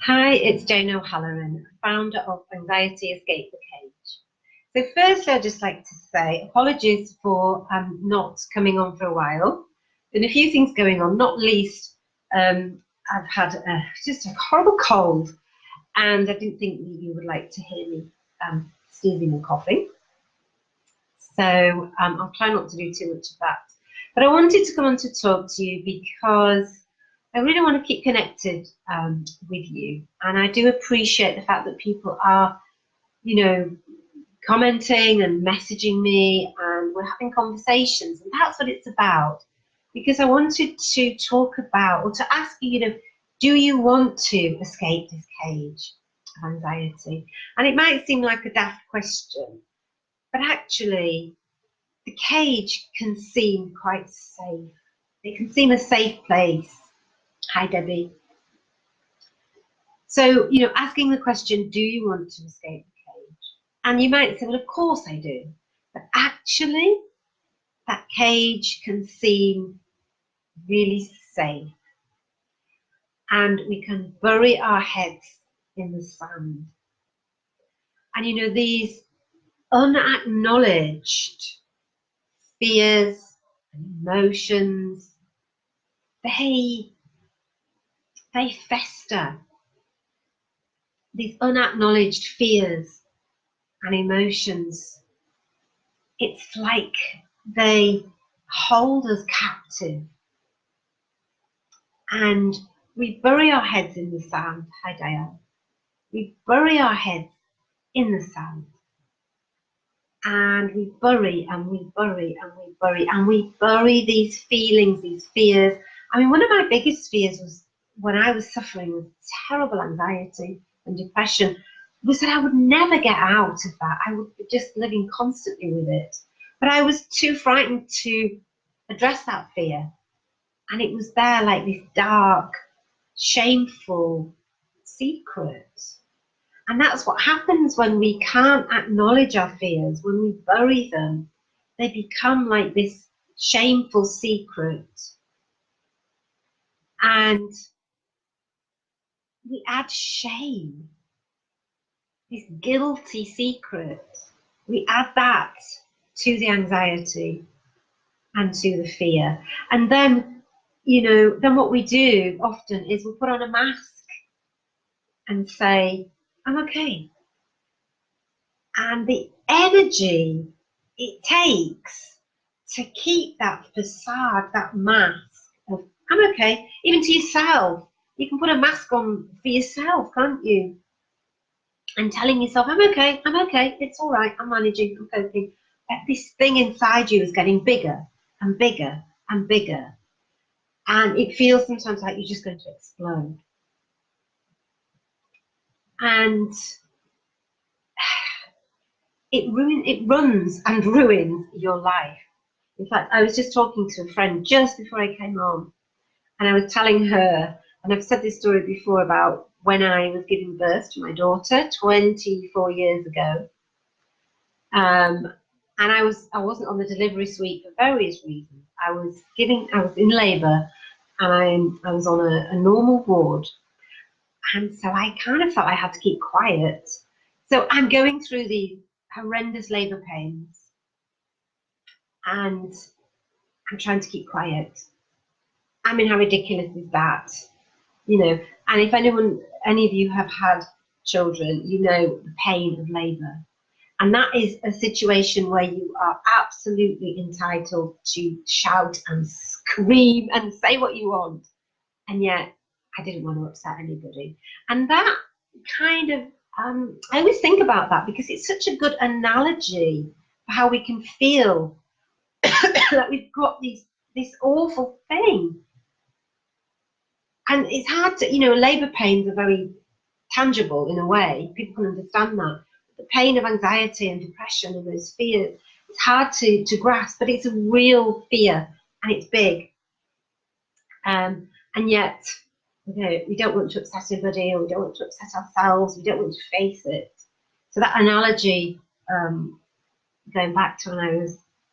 Hi, it's Jane O'Halloran, founder of Anxiety Escape the Cage. So first, I'd just like to say apologies for not coming on for a while. Been a few things going on, not least I've had just a horrible cold, and I didn't think that you would like to hear me sneezing and coughing. So I'll try not to do too much of that. But I wanted to come on to talk to you because I really want to keep connected with you. And I do appreciate the fact that people are, commenting and messaging me, and we're having conversations. And that's what it's about. Because I wanted to talk about, or to ask you, do you want to escape this cage of anxiety? And it might seem like a daft question, but actually, the cage can seem quite safe. It can seem a safe place. Hi, Debbie. So, asking the question, do you want to escape the cage? And you might say, well, of course I do. But actually, that cage can seem really safe. And we can bury our heads in the sand. And, these unacknowledged fears and emotions, they fester. These unacknowledged fears and emotions, it's like they hold us captive. And we bury our heads in the sand. Hi, Diane. We bury our heads in the sand. And we bury and we bury and we bury and we bury these feelings, these fears. I mean, one of my biggest fears was when I was suffering with terrible anxiety and depression, was that I would never get out of that. I would be just living constantly with it. But I was too frightened to address that fear. And it was there like this dark, shameful secret. And that's what happens when we can't acknowledge our fears, when we bury them. They become like this shameful secret. And we add shame, this guilty secret. We add that to the anxiety and to the fear. And then, then what we do often is we put on a mask and say, I'm okay. And the energy it takes to keep that facade, that mask of, I'm okay, even to yourself. You can put a mask on for yourself, can't you? And telling yourself, I'm okay, it's all right, I'm managing, I'm coping. But this thing inside you is getting bigger and bigger and bigger. And it feels sometimes like you're just going to explode. And it runs and ruins your life. In fact, I was just talking to a friend just before I came on, and I was telling her, and I've said this story before about when I was giving birth to my daughter 24 years ago. And I wasn't on the delivery suite for various reasons. I was in labour, and I was on a normal ward. And so I kind of felt I had to keep quiet. So I'm going through these horrendous labour pains, and I'm trying to keep quiet. I mean, how ridiculous is that? And if any of you have had children, you know the pain of labour. And that is a situation where you are absolutely entitled to shout and scream and say what you want. And yet, I didn't want to upset anybody. And that kind of, I always think about that because it's such a good analogy for how we can feel that we've got this awful thing. And it's hard to, labour pains are very tangible in a way. People can understand that. The pain of anxiety and depression and those fears, it's hard to grasp, but it's a real fear and it's big. And yet, we don't want to upset anybody, or we don't want to upset ourselves, we don't want to face it. So that analogy, going back to when I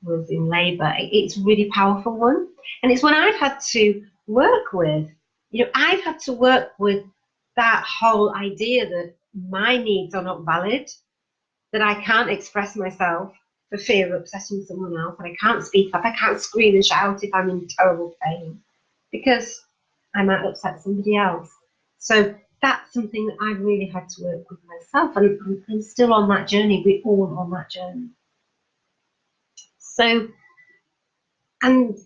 was in labour, it's a really powerful one. And it's one I've had to work with. I've had to work with that whole idea that my needs are not valid, that I can't express myself for fear of upsetting someone else, and I can't speak up, I can't scream and shout if I'm in terrible pain, because I might upset somebody else. So that's something that I've really had to work with myself, and I'm still on that journey. We're all on that journey. So, and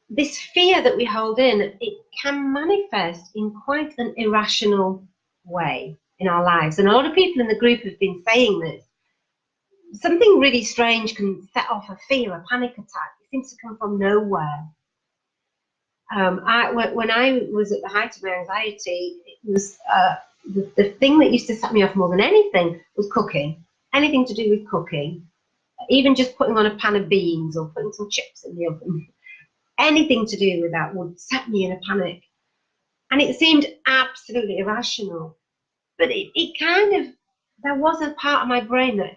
this fear that we hold in, it can manifest in quite an irrational way in our lives. And a lot of people in the group have been saying this. Something really strange can set off a fear, a panic attack. It seems to come from nowhere. When I was at the height of my anxiety, it was the thing that used to set me off more than anything was cooking. Anything to do with cooking, even just putting on a pan of beans or putting some chips in the oven. Anything to do with that would set me in a panic. And it seemed absolutely irrational. But it kind of, there was a part of my brain there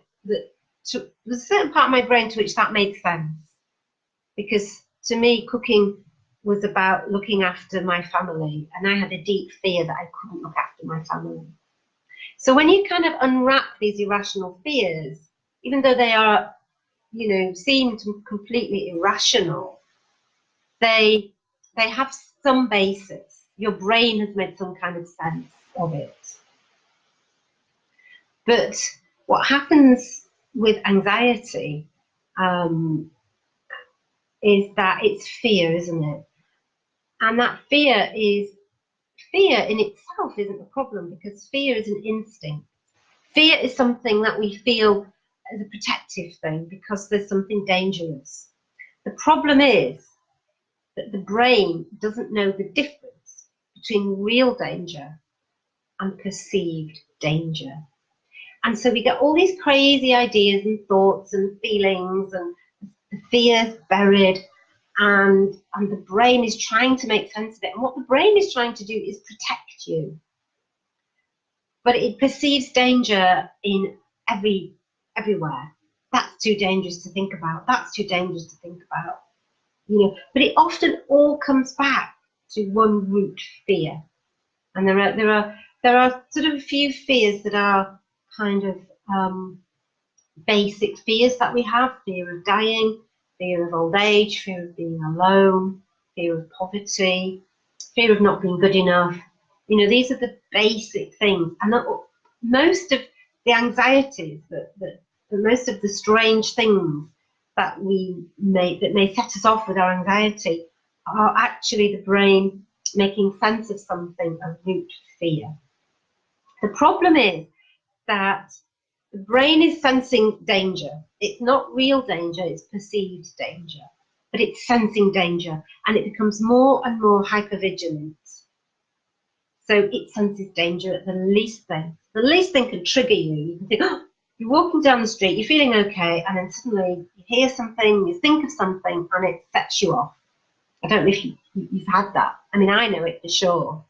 was a certain part of my brain to which that made sense. Because to me, cooking was about looking after my family, and I had a deep fear that I couldn't look after my family. So when you kind of unwrap these irrational fears, even though they are, seem completely irrational, they have some basis. Your brain has made some kind of sense of it. But what happens with anxiety is that it's fear, isn't it? And that fear in itself isn't a problem, because fear is an instinct. Fear is something that we feel as a protective thing because there's something dangerous. The problem is that the brain doesn't know the difference between real danger and perceived danger. And so we get all these crazy ideas and thoughts and feelings, and the fear's buried, and the brain is trying to make sense of it. And what the brain is trying to do is protect you. But it perceives danger in everywhere. That's too dangerous to think about. That's too dangerous to think about. But it often all comes back to one root fear. And there are sort of a few fears that are kind of basic fears that we have: fear of dying, fear of old age, fear of being alone, fear of poverty, fear of not being good enough. These are the basic things. And most of the anxieties, most of the strange things that may set us off with our anxiety are actually the brain making sense of something, a root fear. The problem is that the brain is sensing danger. It's not real danger, it's perceived danger. But it's sensing danger, and it becomes more and more hypervigilant. So it senses danger at the least thing. The least thing can trigger you. You can think, oh, you're walking down the street, you're feeling okay, and then suddenly you hear something, you think of something, and it sets you off. I don't know if you've had that. I mean, I know it for sure.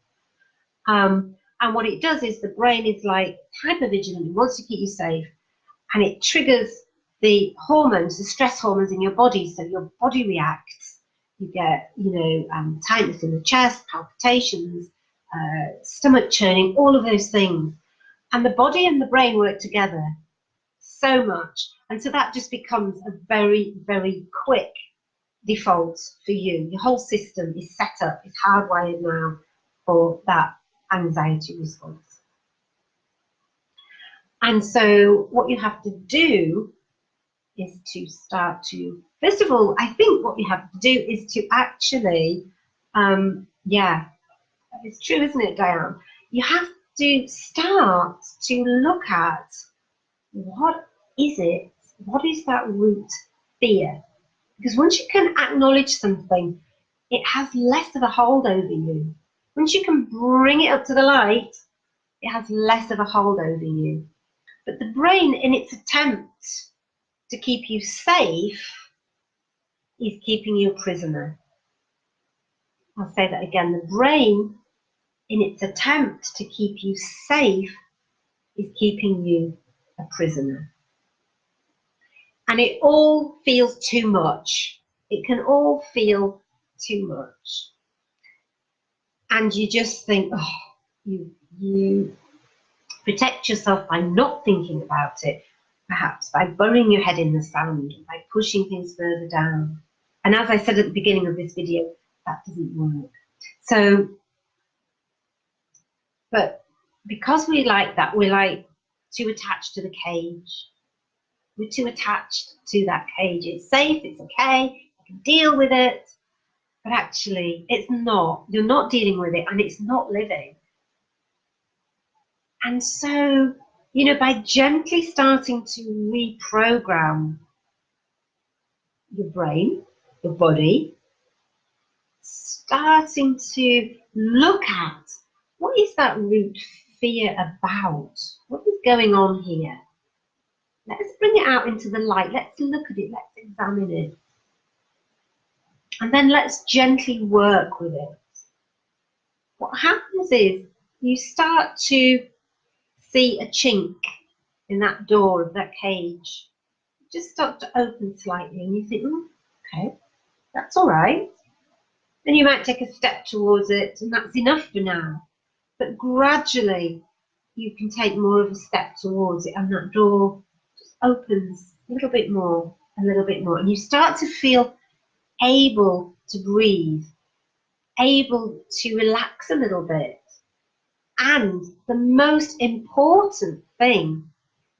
And what it does is the brain is like hypervigilant. It wants to keep you safe, and it triggers the hormones, the stress hormones in your body. So your body reacts. You get, tightness in the chest, palpitations, stomach churning, all of those things. And the body and the brain work together so much. And so that just becomes a very, very quick default for you. Your whole system is set up, it's hardwired now for that anxiety response. And so what you have to do is to start to, first of all, I think what you have to do is to actually, it's true, isn't it, Diane? You have to start to look at what is that root fear? Because once you can acknowledge something, it has less of a hold over you. Once you can bring it up to the light, it has less of a hold over you. But the brain, in its attempt to keep you safe, is keeping you a prisoner. I'll say that again. The brain, in its attempt to keep you safe, is keeping you a prisoner. And it all feels too much. It can all feel too much. And you just think, oh, you you protect yourself by not thinking about it, perhaps by burying your head in the sand, by pushing things further down. And as I said at the beginning of this video, that doesn't work. So, but because we like that, we're like too attached to the cage. We're too attached to that cage. It's safe, it's okay, I can deal with it. But actually, it's not. You're not dealing with it, and it's not living. And so, you know, by gently starting to reprogram your brain, your body, starting to look at what is that root fear about? What is going on here? Let's bring it out into the light. Let's look at it. Let's examine it. And then let's gently work with it. What happens is you start to see a chink in that door of that cage. Just start to open slightly and you think, okay, that's all right. Then you might take a step towards it and that's enough for now. But gradually you can take more of a step towards it and that door just opens a little bit more, and you start to feel able to breathe, able to relax a little bit. And the most important thing,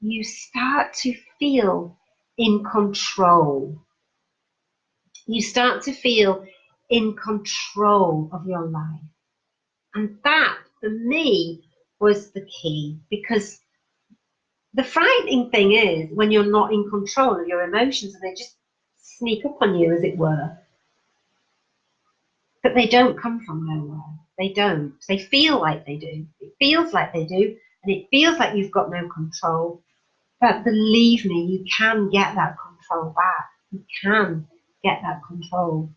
you start to feel in control. You start to feel in control of your life. And that, for me, was the key, because the frightening thing is when you're not in control of your emotions and they just sneak up on you, as it were. But they don't come from nowhere. They don't. They feel like they do. It feels like they do, and it feels like you've got no control. But believe me, you can get that control back. You can get that control.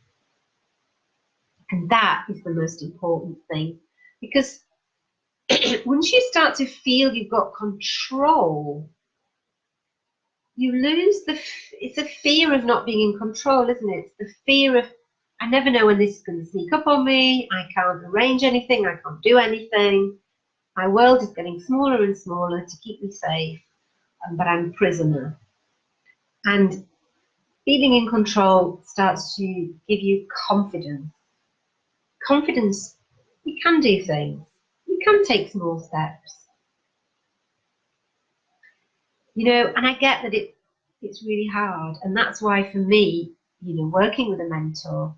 And that is the most important thing. Because once you start to feel you've got control, you lose it's a fear of not being in control, isn't it? It's the fear of, I never know when this is going to sneak up on me. I can't arrange anything. I can't do anything. My world is getting smaller and smaller to keep me safe, but I'm a prisoner. And feeling in control starts to give you confidence. Confidence, you can do things. You can take small steps. You know, and I get that it's really hard. And that's why for me, you know, working with a mentor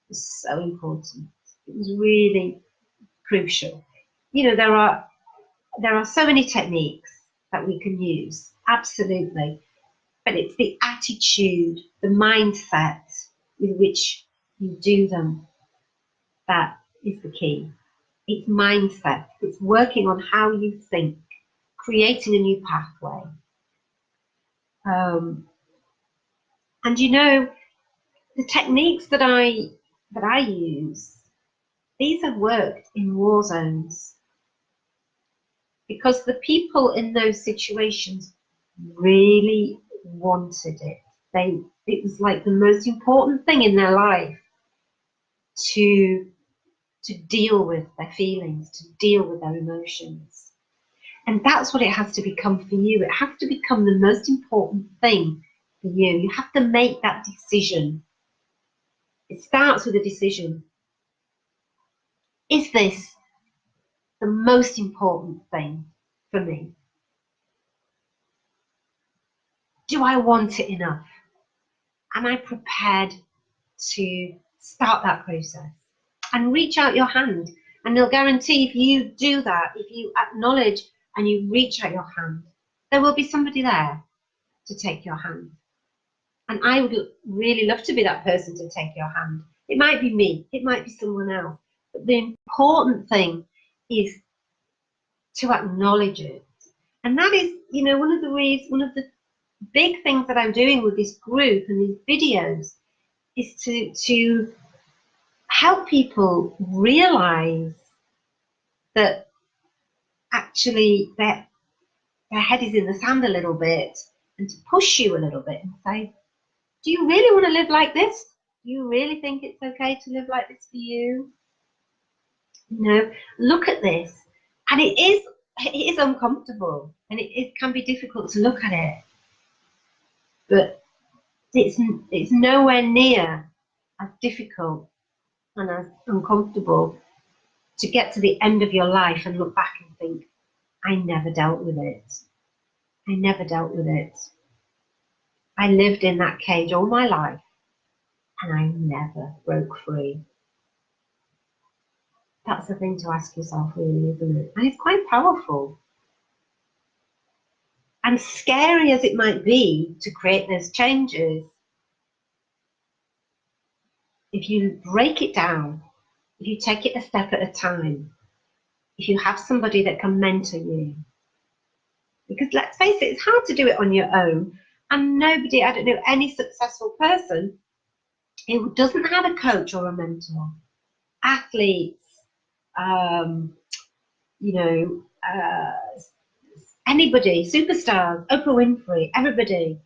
was so important. It was really crucial. You know, there are so many techniques that we can use, absolutely. But it's the attitude, the mindset with which you do them that is the key. It's mindset. It's working on how you think, creating a new pathway. And you know, the techniques that I use, these have worked in war zones because the people in those situations really wanted it. It was like the most important thing in their life to deal with their feelings, to deal with their emotions. And that's what it has to become for you. It has to become the most important thing for you. You have to make that decision. It starts with a decision. Is this the most important thing for me? Do I want it enough? Am I prepared to start that process? And reach out your hand. And they'll guarantee if you do that, if you acknowledge and you reach out your hand, there will be somebody there to take your hand. And I would really love to be that person to take your hand. It might be me, it might be someone else. But the important thing is to acknowledge it. And that is, you know, one of the big things that I'm doing with this group and these videos is to help people realize that actually their head is in the sand a little bit, and to push you a little bit and say, do you really want to live like this? Do you really think it's okay to live like this for you? You know, look at this. And it is uncomfortable, and it can be difficult to look at it, but it's nowhere near as difficult and as uncomfortable to get to the end of your life and look back and think, I never dealt with it. I never dealt with it. I lived in that cage all my life and I never broke free. That's the thing to ask yourself, really, isn't it? And it's quite powerful. And scary as it might be to create those changes, if you break it down, if you take it a step at a time, if you have somebody that can mentor you, because let's face it, it's hard to do it on your own. And nobody, I don't know any successful person who doesn't have a coach or a mentor. Athletes, you know, anybody, superstars, Oprah Winfrey, everybody.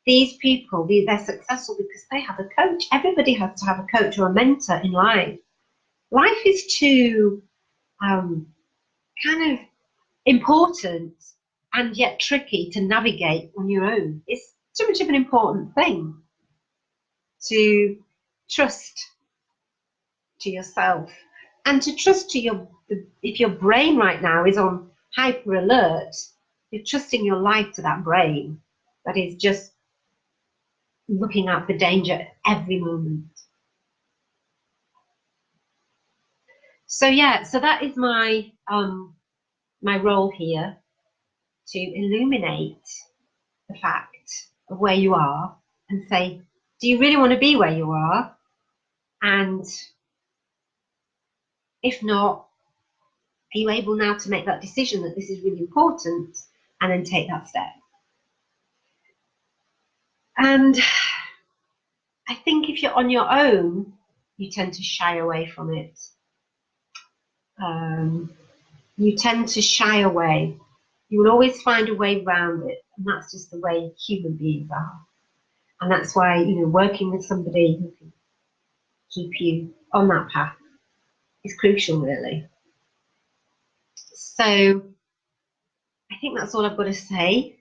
These people, they're successful because they have a coach. Everybody has to have a coach or a mentor in life. Life is too kind of important and yet tricky to navigate on your own. It's too much of an important thing to trust to yourself and to trust to if your brain right now is on hyper alert, you're trusting your life to that brain that is just looking out for danger at every moment. So yeah, so that is my my role here, to illuminate the fact of where you are and say, do you really want to be where you are? And if not, are you able now to make that decision that this is really important and then take that step? And I think if you're on your own, you tend to shy away from it. You tend to shy away. You will always find a way around it, and that's just the way human beings are. And that's why, you know, working with somebody who can keep you on that path is crucial, really. So I think that's all I've got to say.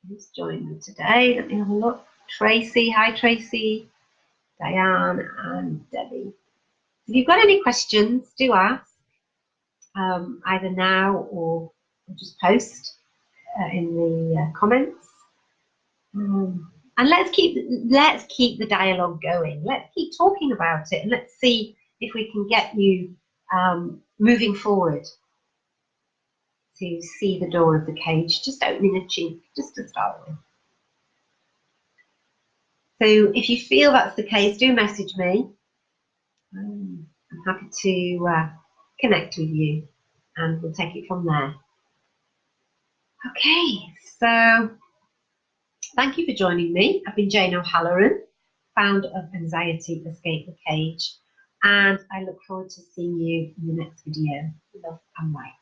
Who's joined me today? Let me have a look. Tracy, hi Tracy, Diane and Debbie. If you've got any questions, do ask, either now or just post in the comments. And let's keep the dialogue going. Let's keep talking about it, and let's see if we can get you moving forward to see the door of the cage, just opening a chink, just to start with. So if you feel that's the case, do message me. I'm happy to connect with you, and we'll take it from there. Okay, so thank you for joining me. I've been Jane O'Halloran, founder of Anxiety Escape the Cage, and I look forward to seeing you in the next video. Love and light.